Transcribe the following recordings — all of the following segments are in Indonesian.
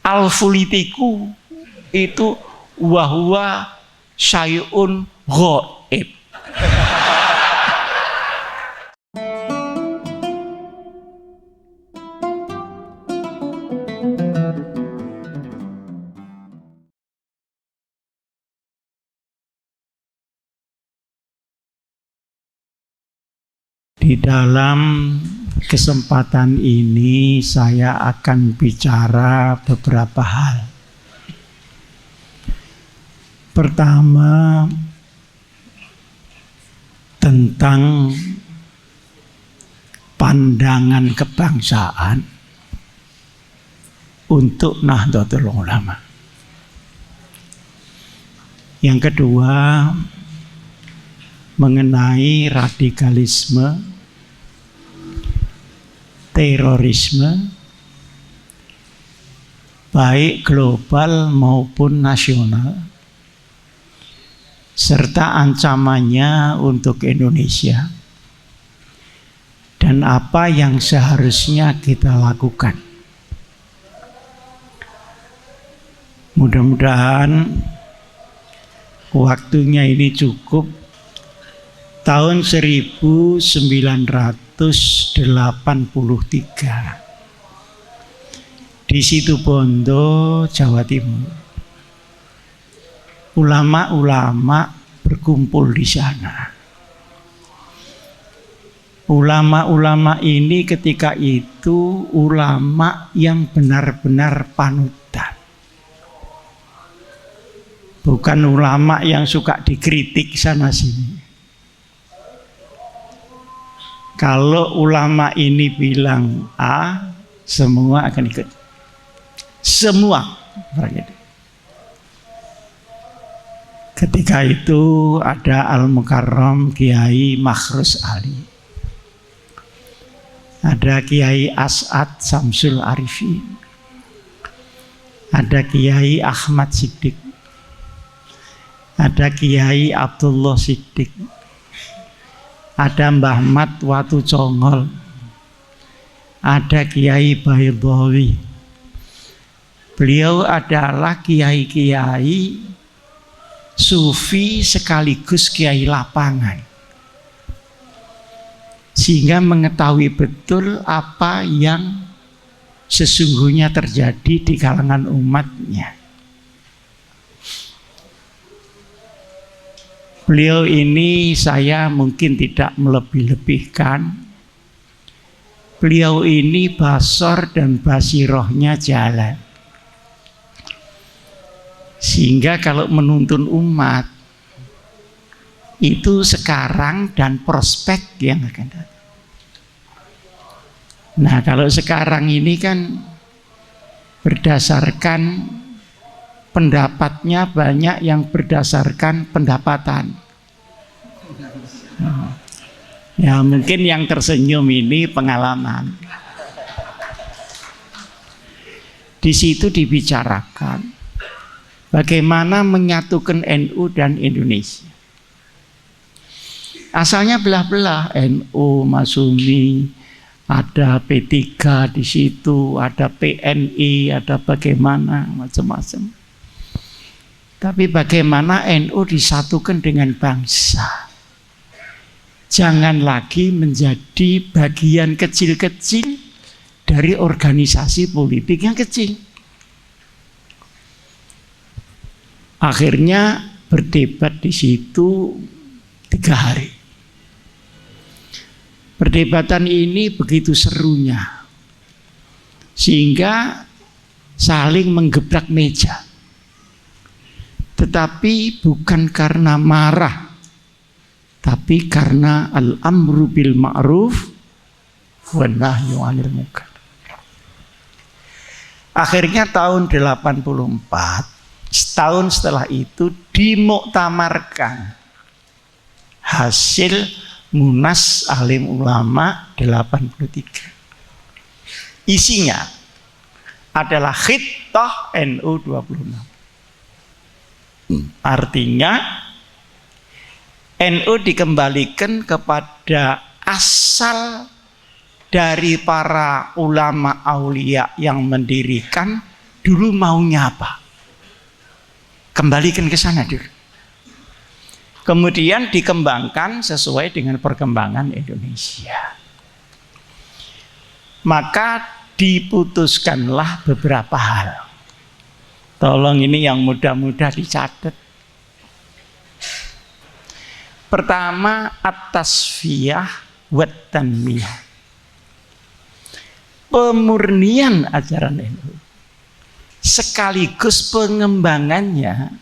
Al-fulitiku itu wahwa syai'un ghaib. Di dalam kesempatan ini saya akan bicara beberapa hal. Pertama, tentang pandangan kebangsaan untuk Nahdlatul Ulama. Yang kedua, mengenai radikalisme, terorisme, baik global maupun nasional, serta ancamannya untuk Indonesia, dan apa yang seharusnya kita lakukan. Mudah-mudahan waktunya ini cukup. Tahun 1983 di Situbondo, Jawa Timur, ulama-ulama berkumpul di sana. Ulama-ulama ini ketika itu ulama yang benar-benar panutan, bukan ulama yang suka dikritik sana sini. Kalau ulama ini bilang A, semua akan ikut. Semua. Ketika itu ada Al-Mukarram Kiai Makhrus Ali, ada Kiai As'ad Samsul Arifin, ada Kiai Ahmad Siddiq, ada Kiai Abdullah Siddiq, ada Mbah Mat Watu Congol, ada Kiai Baydawi. Beliau adalah kiai-kiai sufi sekaligus kiai lapangan, sehingga mengetahui betul apa yang sesungguhnya terjadi di kalangan umatnya. Beliau ini saya mungkin tidak melebih-lebihkan. Beliau ini basor dan basirohnya jalan. Sehingga kalau menuntun umat itu sekarang dan prospek yang akan datang. Nah, kalau sekarang ini kan berdasarkan pendapatnya banyak yang berdasarkan pendapatan. Ya mungkin yang tersenyum ini pengalaman. Di situ dibicarakan bagaimana menyatukan NU dan Indonesia. Asalnya belah-belah, NU, Masumi, ada P3 di situ, ada PNI, ada bagaimana macam-macam. Tapi bagaimana NU disatukan dengan bangsa. Jangan lagi menjadi bagian kecil-kecil dari organisasi politik yang kecil. Akhirnya berdebat di situ 3 hari. Perdebatan ini begitu serunya, sehingga saling menggebrak meja. Tetapi bukan karena marah, tapi karena al-amru bil ma'ruf wan nahyu 'anil munkar. Akhirnya tahun 84, setahun setelah itu dimuktamarkan hasil Munas Alim Ulama 83. Isinya adalah Khittah NU 26. Artinya NU dikembalikan kepada asal dari para ulama aulia yang mendirikan dulu maunya apa. Kembalikan ke sana dulu. Kemudian dikembangkan sesuai dengan perkembangan Indonesia. Maka diputuskanlah beberapa hal. Tolong ini yang mudah-mudah dicatat. Pertama, at-tasfiyah wa tanmiyah. Pemurnian ajaran NU. Sekaligus pengembangannya.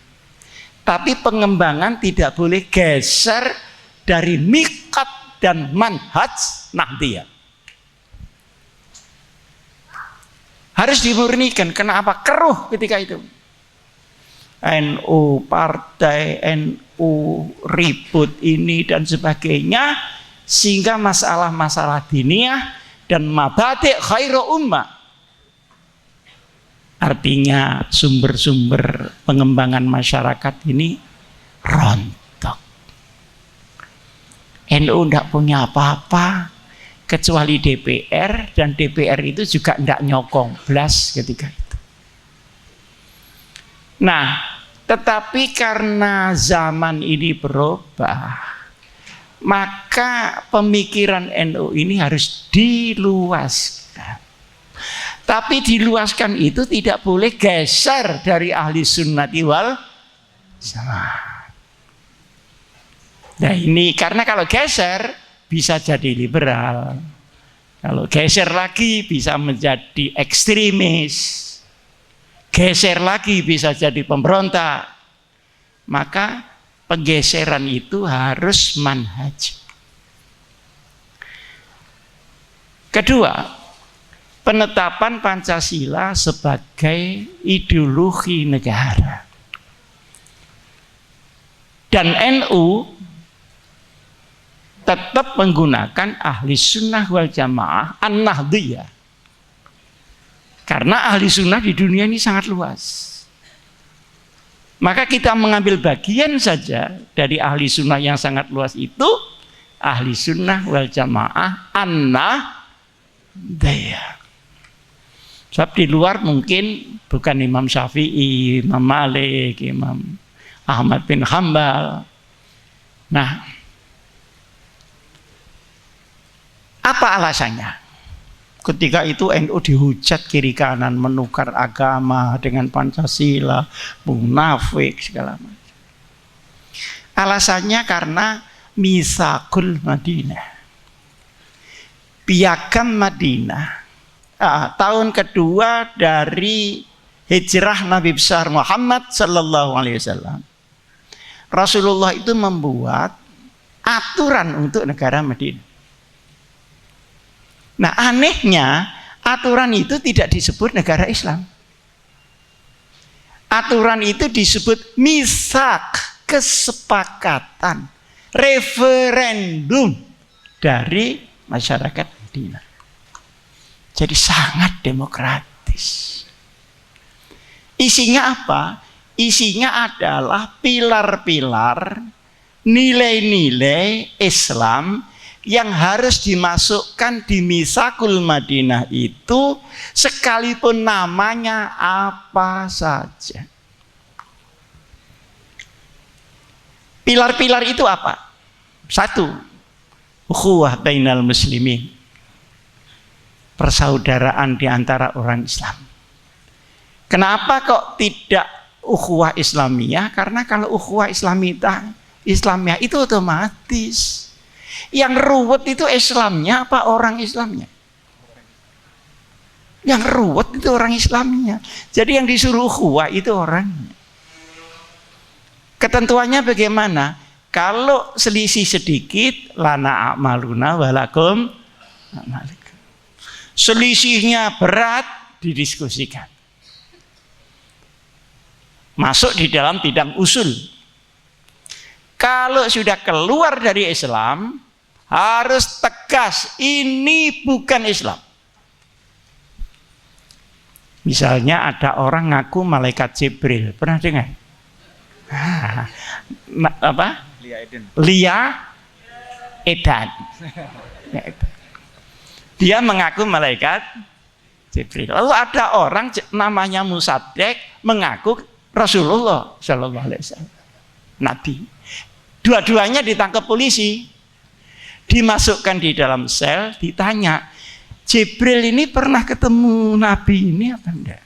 Tapi pengembangan tidak boleh geser dari miqat dan manhaj Nahdiyah. Harus dimurnikan. Kenapa? Keruh ketika itu. NU, partai, NU, ribut ini dan sebagainya. Sehingga masalah-masalah diniyah dan mabadi' khairu ummah. Artinya sumber-sumber pengembangan masyarakat ini rontok. NU tidak punya apa-apa kecuali DPR, dan DPR itu juga tidak nyokong blas ketika itu. Nah, tetapi karena zaman ini berubah, maka pemikiran NU ini harus diluaskan. Tapi diluaskan itu tidak boleh geser dari ahli sunnati wal jamaah. Nah ini karena kalau geser bisa jadi liberal. Kalau geser lagi bisa menjadi ekstremis. Geser lagi bisa jadi pemberontak. Maka penggeseran itu harus manhaj. Kedua, penetapan Pancasila sebagai ideologi negara. Dan NU tetap menggunakan ahli sunnah wal jamaah an-nahdiyah. Karena ahli sunnah di dunia ini sangat luas. Maka kita mengambil bagian saja dari ahli sunnah yang sangat luas itu, ahli sunnah wal jamaah an-nahdiyah. Sebab di luar mungkin bukan Imam Syafi'i, Imam Malik, Imam Ahmad bin Hambal. Nah, apa alasannya? Ketika itu NU dihujat kiri kanan, menukar agama dengan Pancasila, munafik segala macam. Alasannya karena Mitsaqul Madinah, piagam Madinah. Tahun kedua dari hijrah Nabi besar Muhammad sallallahu alaihi wasallam. Rasulullah itu membuat aturan untuk negara Madinah. Nah, anehnya aturan itu tidak disebut negara Islam. Aturan itu disebut mitsaq, kesepakatan, referendum dari masyarakat Madinah. Jadi sangat demokratis. Isinya apa? Isinya adalah pilar-pilar nilai-nilai Islam yang harus dimasukkan di Mitsaqul Madinah itu, sekalipun namanya apa saja. Pilar-pilar itu apa? Satu, ukhuwah bainal muslimin, persaudaraan di antara orang Islam. Kenapa kok tidak ukhuwah Islamiyah? Karena kalau ukhuwah Islamiyah itu otomatis. Yang ruwet itu Islamnya apa orang Islamnya? Yang ruwet itu orang Islamnya. Jadi yang disuruh ukhuwah itu orangnya. Ketentuannya bagaimana? Kalau selisih sedikit, lana a'maluna walakum a'malikum. Selisihnya berat, didiskusikan. Masuk di dalam bidang usul. Kalau sudah keluar dari Islam, harus tegas, ini bukan Islam. Misalnya ada orang ngaku malaikat Jibril, pernah dengar? Apa? Lia Edan. Dia mengaku malaikat Jibril. Lalu ada orang namanya Musaddiq mengaku Rasulullah Shallallahu Alaihi Wasallam, Nabi. Dua-duanya ditangkap polisi, dimasukkan di dalam sel, ditanya, Jibril ini pernah ketemu Nabi ini apa enggak?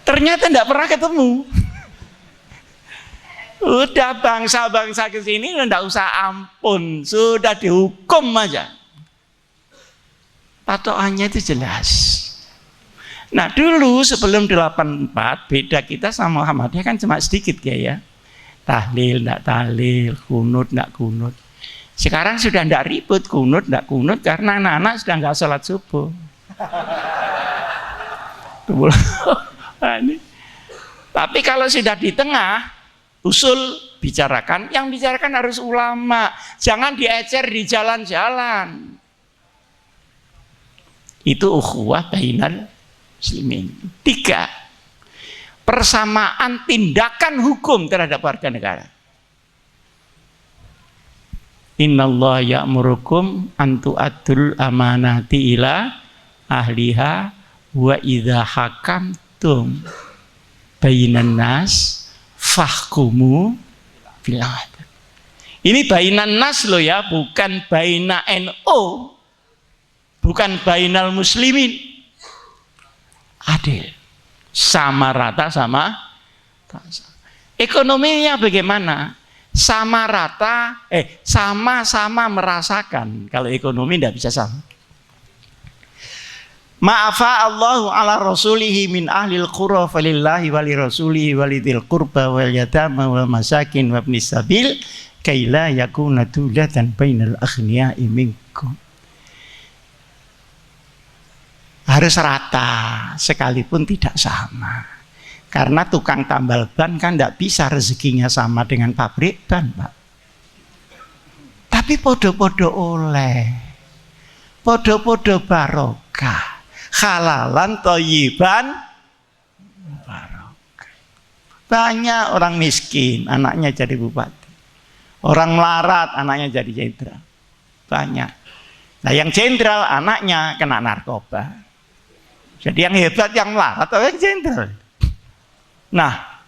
Ternyata enggak pernah ketemu. Udah bangsa-bangsa ke sini enggak usah ampun, sudah dihukum aja. Patokannya itu jelas. Nah dulu sebelum 84 beda kita sama Muhammadiyah kan cuma sedikit ya. Tahlil enggak tahlil, kunut enggak kunut. Sekarang sudah enggak ribut kunut enggak kunut karena anak-anak sudah enggak sholat subuh. Tapi kalau sudah di tengah usul bicarakan, yang bicarakan harus ulama, jangan diecer di jalan-jalan. Itu ukhuwah bainal muslimin. 3, persamaan tindakan hukum terhadap warga negara. Innallaha ya'murukum an tu'addul amanati ila ahliha wa idza hakamtum bainan nas fahkumu bil adl. Ini bainan nas loh ya, bukan baina NU, bukan bainal muslimin. Adil, sama rata sama. Ekonominya bagaimana? Sama rata, sama-sama merasakan. Kalau ekonomi tidak bisa sama. Ma'afa Allahu ala rasulihi min ahlil qura falillahi wali rasulihi walidil qurba wal yatama wal masakin wa ibnis sabil kaila yakuna dulatan bainal aghniya'i minkum. Harus rata sekalipun tidak sama. Karena tukang tambal ban kan tidak bisa rezekinya sama dengan pabrik ban, Pak. Tapi podo-podo oleh, podo-podo barokah. Halalan thayyiban barokah. Banyak orang miskin anaknya jadi bupati, orang melarat anaknya jadi jenderal, banyak. Nah yang jenderal anaknya kena narkoba. Jadi yang hebat yang melarat atau yang jenderal. Nah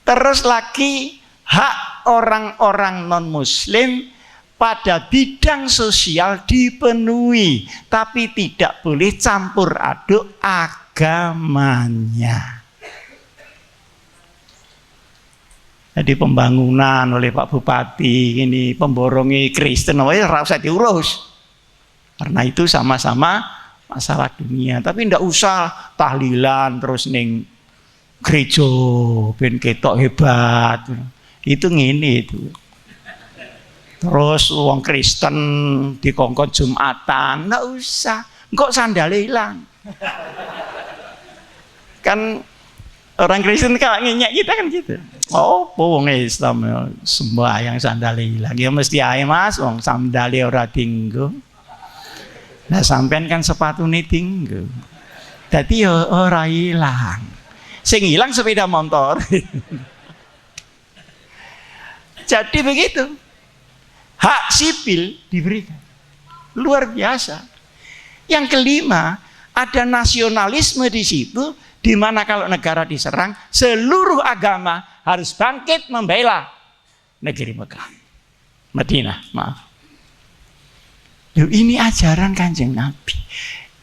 terus lagi hak orang-orang non muslim pada bidang sosial dipenuhi, tapi tidak boleh campur aduk agamanya. Jadi pembangunan oleh Pak Bupati ini pemborongi Kristen, ora usah diurus. Karena itu sama-sama masalah dunia, tapi ndak usah tahlilan terus ning gereja ben ketok hebat. Itu ngene itu. Terus wong Kristen dikongkon Jumatan, nggak usah, kok sandalnya hilang. Kan orang Kristen kalau ngenyek kita kan gitu. Oh, wong Islam sembahyang sandalnya hilang. Ya mesti ae Mas, wong sandalnya ora tinggo. Nah sampean kan sepatune tinggo. Dadi ya ora hilang. Sing hilang sepeda motor. Jadi begitu. Hak sipil diberikan. Luar biasa. Yang kelima, ada nasionalisme di situ, di mana kalau negara diserang, seluruh agama harus bangkit membela negeri Mekah. Madinah, maaf. Loh, ini ajaran Kanjeng Nabi.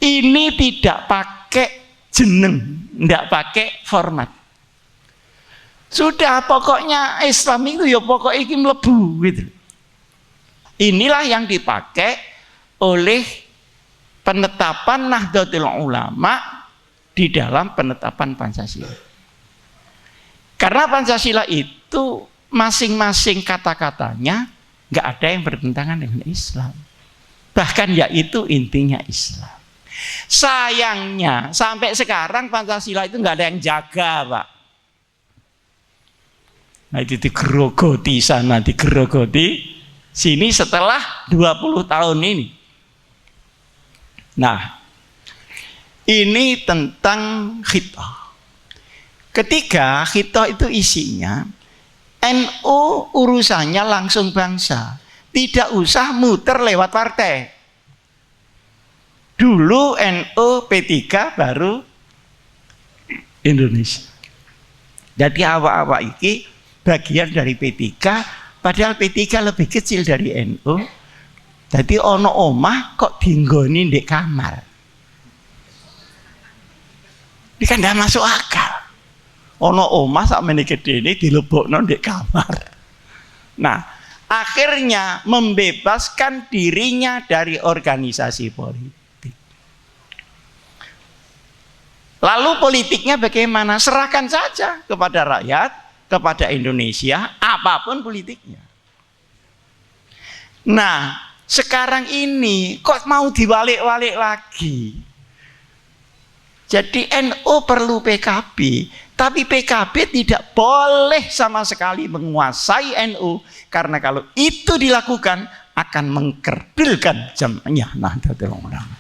Ini tidak pakai jeneng, tidak pakai format. Sudah pokoknya Islam itu ya pokoknya ini mlebu gitu. Inilah yang dipakai oleh penetapan Nahdlatul Ulama di dalam penetapan Pancasila. Karena Pancasila itu masing-masing kata-katanya nggak ada yang bertentangan dengan Islam. Bahkan yaitu intinya Islam. Sayangnya sampai sekarang Pancasila itu nggak ada yang jaga, Pak. Nah itu digerogoti sana, digerogoti sini setelah 20 tahun ini. Nah, ini tentang khitah. Ketiga, khitah itu isinya NU urusannya langsung bangsa. Tidak usah muter lewat partai. Dulu NU, P3, baru Indonesia. Jadi awak-awak iki bagian dari P3, padahal P3 lebih kecil dari NU. Jadi ono omah kok dinggoni ndek kamar. Ini kan tidak masuk akal. Ono omah sakmene gedene dilebokno ndek kamar. Nah, akhirnya membebaskan dirinya dari organisasi politik. Lalu politiknya bagaimana? Serahkan saja kepada rakyat, kepada Indonesia, apapun politiknya. Nah, sekarang ini kok mau dibalik-balik lagi? Jadi NU perlu PKB, tapi PKB tidak boleh sama sekali menguasai NU, karena kalau itu dilakukan akan mengkerdilkan Jamiah Nahdlatul Ulama.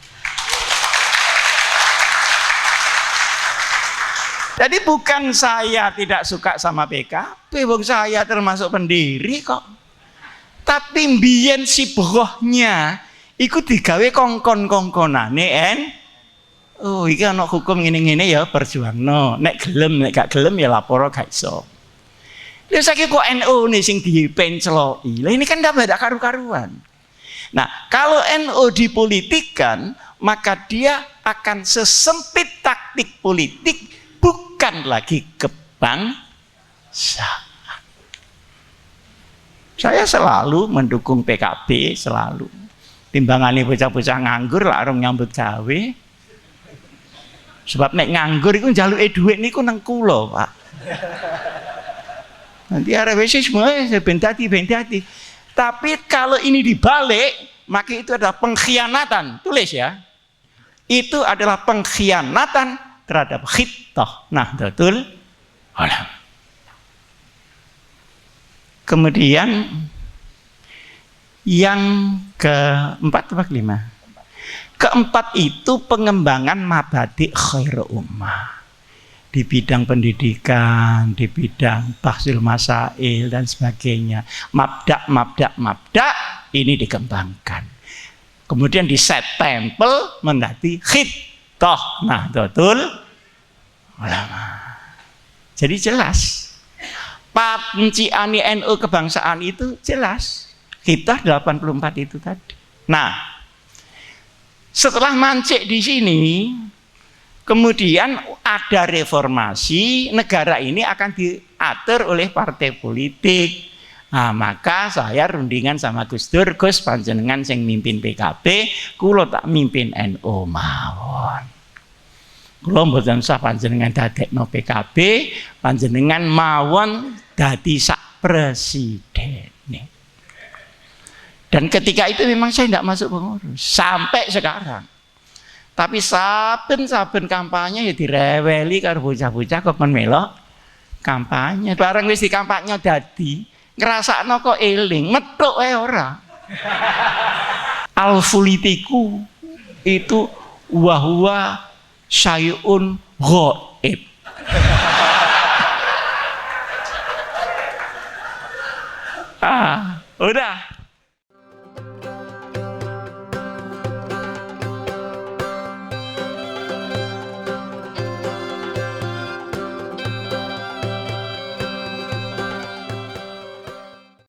Jadi bukan saya tidak suka sama PKB, wong saya termasuk pendiri kok. Tapi mbiyen si bohnya iku digawe kongkon-kongkonane oh iki ana hukum ngene-ngene ya perjuangno. Nek gelem, nek gak gelem ya lapor gak iso. Lha saiki kok NU nih sing dipencloki. Lah ini kan ndak ada karu-karuan. Nah, kalau NU dipolitikkan, maka dia akan sesempit taktik politik, bukan lagi kebangsaan. Saya selalu mendukung PKB, selalu. Timbangane bocah-bocah nganggur lah arung nyambut gawe. Sebab nek nganggur iku njaluke dhuwit niku nang kula, Pak. Nanti arep wis semua ben dadi. Tapi kalau ini dibalik, maka itu adalah pengkhianatan. Tulis ya. Itu adalah pengkhianatan terhadap Khittah Nahdlatul Ulama. Kemudian yang keempat apa kelima? Keempat itu pengembangan mabadi khair ummah di bidang pendidikan, di bidang bahsul masail dan sebagainya. Mabda ini dikembangkan. Kemudian di set tempel menjadi Khittah Nahdlatul Ulama. Jadi jelas panciani NU kebangsaan itu jelas. Khittah 84 itu tadi. Nah, setelah mancik di sini, kemudian ada reformasi, negara ini akan diatur oleh partai politik. Nah, maka saya rundingan sama Gus Dur, Gus panjenengan sing mimpin PKB, kula tak mimpin NU mawon. Kula mboten usah panjenengan dadekno PKB, panjenengan mawon dadi sak presiden. Dan ketika itu memang saya tidak masuk pengurus sampai sekarang. Tapi saben kampanye ya direweli karo bocah-bocah kok men melok kampanye. Bareng wis di kampanye dadi ngrasakno kok eling, metuk wae ora. Al-politiku itu wahwa syai'un ghaib. Udah.